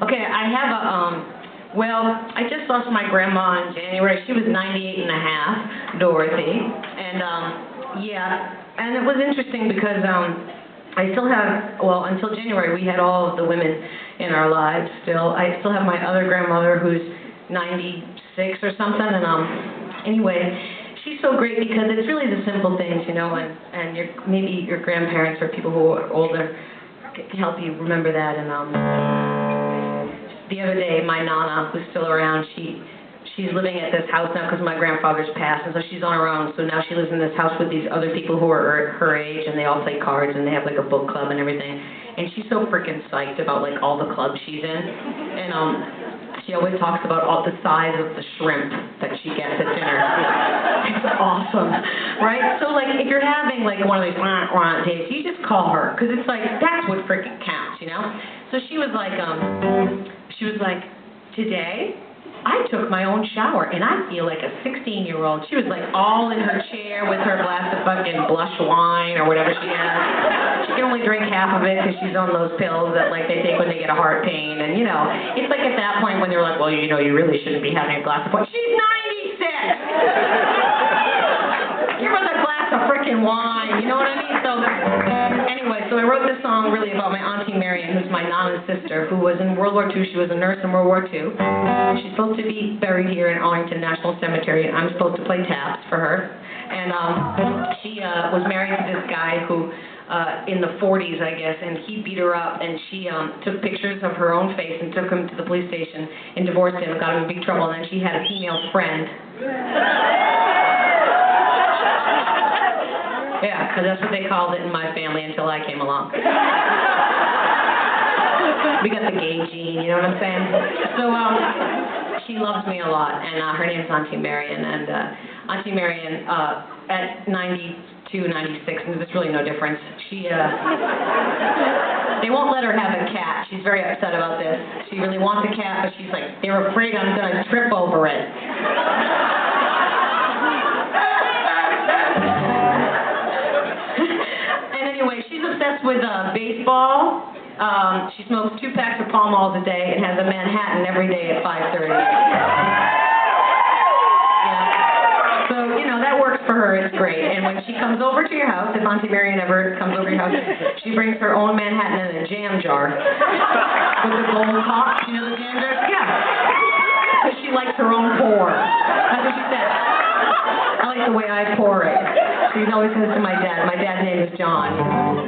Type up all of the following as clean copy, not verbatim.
Okay, I have a, well, I just lost my grandma in January. She was 98 and a half, Dorothy. And, yeah, and it was interesting because, I still have, well, until January, we had all of the women in our lives still. I still have my other grandmother who's 96 or something, and, anyway, she's so great because it's really the simple things, you know, and maybe your grandparents or people who are older can help you remember that. And the other day, my Nana, who's still around, she's living at this house now because my grandfather's passed, and so she's on her own. So now she lives in this house with these other people who are her age, and they all play cards, and they have like a book club and everything. And she's so freaking psyched about like all the clubs she's in. And she always talks about all the size of the shrimp that she gets at dinner. It's awesome, right? So like if you're having like one of these days, you just call her because it's like that's what freaking counts, you know? So she was like, today I took my own shower and I feel like a 16-year-old. She was like all in her chair with her glass of fucking blush wine or whatever she has. She can only drink half of it because she's on those pills that like they take when they get a heart pain. And you know, it's like at that point when they're like, well, you know, you really shouldn't be having a glass of wine. She's 96! Give her the glass of frickin' wine, you know what I mean? So anyway, so I wrote this song really about my Auntie Marion, who's my Nana's sister, who was in World War II. She was a nurse in World War II. She's supposed to be buried here in Arlington National Cemetery, and I'm supposed to play taps for her. And she was married to this guy who, in the 40s, I guess, and he beat her up, and she took pictures of her own face and took him to the police station and divorced him and got him in big trouble, and then she had a female friend. Yeah, because that's what they called it in my family until I came along. We got the gay gene, you know what I'm saying? So, she loves me a lot, and her name's Auntie Marion, and Auntie Marion, at 92, 96, and there's really no difference, they won't let her have a cat. She's very upset about this. She really wants a cat, but she's like, they're afraid I'm going to trip over it. Anyway, she's obsessed with baseball. She smokes 2 packs of Pall Malls a day and has a Manhattan every day at 5:30. Yeah. So, you know, that works for her. It's great. And when she comes over to your house, if Auntie Marion ever comes over to your house, she brings her own Manhattan in a jam jar. With the gold top. You know the jam jars? Yeah. Because she likes her own pour. That's what she said. I like the way I pour it. She always says to my dad. My dad's name is John.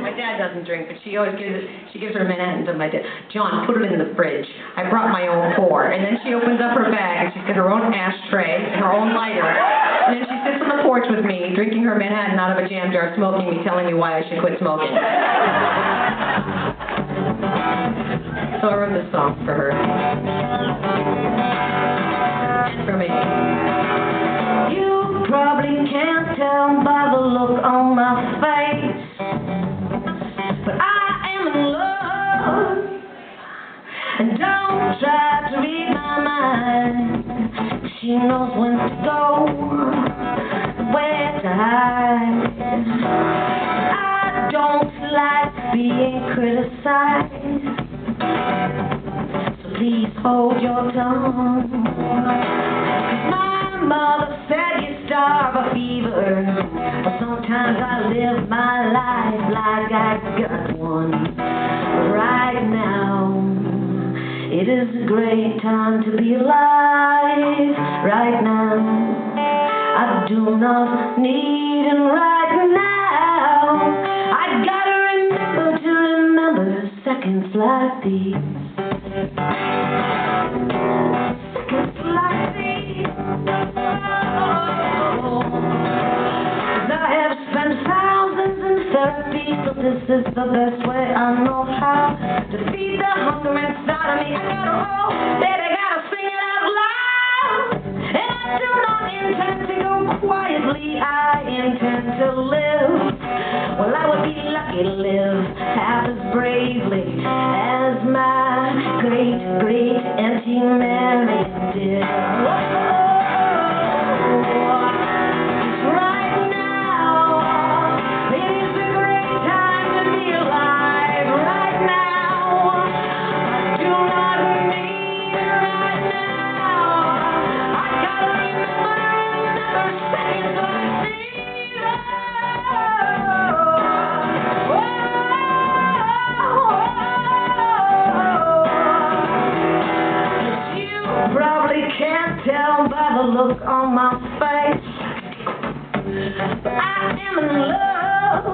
My dad doesn't drink, but she always gives her Manhattan to my dad. John, put it in the fridge. I brought my own pour. And then she opens up her bag, and she's got her own ashtray and her own lighter. And then she sits on the porch with me, drinking her Manhattan out of a jam jar, smoking me, telling me why I should quit smoking. So I wrote this song for her. For me. You probably can't tell by the look on my face, but I am in love, and don't try to read my mind. She knows when to go, where to hide. I don't like being criticized, so please hold your tongue. My mother said you starve a fever, but sometimes I live my life like I got one. Right now, it is a great time to be alive. Right now, I do not need, and right now, I gotta remember seconds like these. Seconds like these. I have spent thousands in therapy, so this is the best way I know how to feed the hunger inside of me. I gotta roll, baby, gotta sing it out loud. And I do not intend to go quietly, I intend to live. Well, I would be lucky to live half as bravely as my great Auntie Marion did. Do not look on my face. I am in love.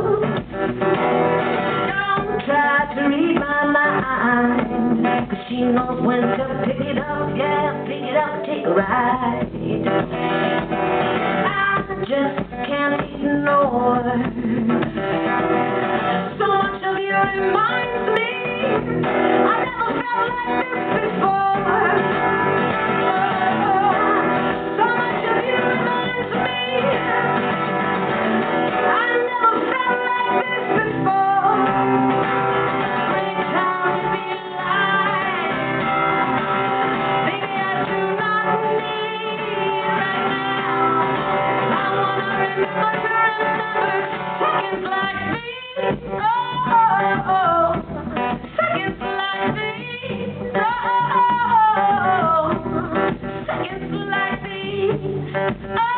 Don't try to read my mind, 'cause she knows when to pick it up, yeah, pick it up, take a ride. I just can't ignore. So much of you reminds me I never felt like this before. So much of you reminds me I never felt like this before. Bring time to be alive. Baby, I do not need right now. I wanna remember seconds like these. Oh, seconds like these. Oh, seconds like these.